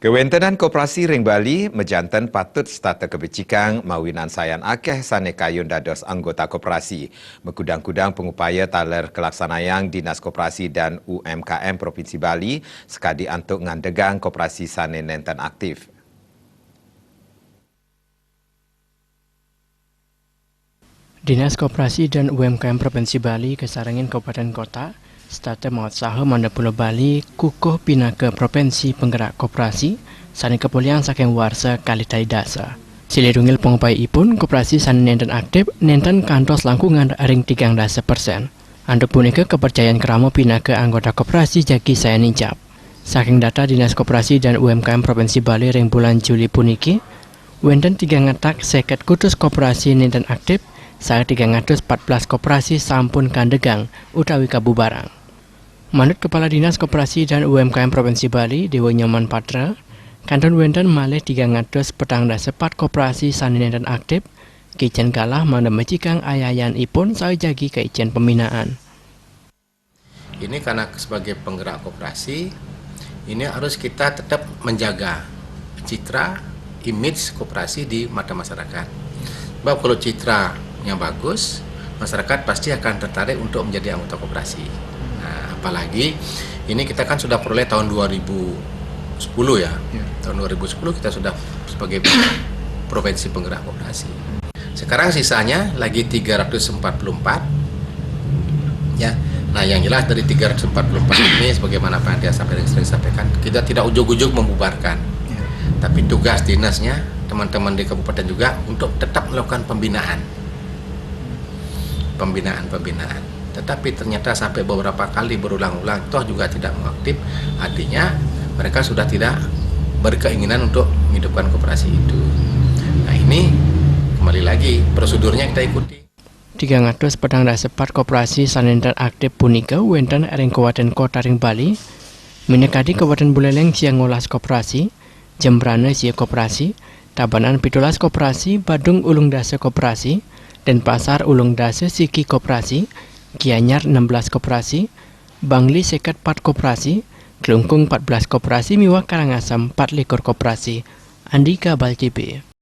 Kewentenan Koperasi Ring Bali mejantan patut starter kebecikang mawinan sayan akeh sane kayun dados anggota koperasi. Mekudang-kudang pengupaya taler kelaksanayang Dinas Koperasi dan UMKM Provinsi Bali sekadi antuk ngandegang koperasi sane nenten aktif. Dinas Koperasi dan UMKM Provinsi Bali kesarangin Kabupaten Kota starter maut saha Manda Pulau Bali kukuh pinaka Provinsi Penggerak Koperasi sani kepolian saking warsa Kalitai Dasa. Silirungil pengupai ipun koperasi sani nenten aktif nenten kantos langkungan ring 30%. Anduk punika kepercayaan kerama pinaka anggota koperasi jagi saya nincap. Saking data Dinas Koperasi dan UMKM Provinsi Bali ring bulan Juli puniki, wenten 3 ngetak seket kutus koperasi nenten aktif saat 314 koperasi sampun kandegang utawi kabubarang. Manut Kepala Dinas Koperasi dan UMKM Provinsi Bali, Dewa Nyoman Patra, kanton wenten malih 314 koperasi sani nenten aktif, kijen kalah manda mecikang ayayan ipun saya jagi ke ijen pembinaan. Ini karena sebagai penggerak koperasi, ini harus kita tetap menjaga citra, image koperasi di mata masyarakat. Sebab kalau citranya bagus, masyarakat pasti akan tertarik untuk menjadi anggota koperasi. Nah, apalagi ini kita kan sudah peroleh tahun 2010 ya. Tahun 2010 kita sudah sebagai provinsi penggerak koperasi. Sekarang sisanya lagi 344 ya. Nah, yang jelas dari 344 ini sebagaimana Pak Andia sering sampaikan, kita tidak ujuk-ujuk membubarkan. Tapi tugas dinasnya teman-teman di kabupaten juga untuk tetap melakukan pembinaan. Tetapi ternyata sampai beberapa kali berulang-ulang toh juga tidak mengaktif, artinya mereka sudah tidak berkeinginan untuk menghidupkan koperasi itu. Nah, ini kembali lagi prosedurnya kita ikuti. 314 koperasi sanenten aktif punika wenten ring Kabupaten Kota ring Bali, menyekadi Kabupaten Buleleng sia 12 koperasi, Jembrana sia koperasi, Tabanan 17 koperasi, Badung Ulung Dase koperasi, Denpasar Ulung Dase Siki koperasi, Gianyar 16 koperasi, Bangli Seket 4 koperasi, Kelungkung 14 koperasi, Miwah Karangasem 4 koperasi. Andika Bal TV.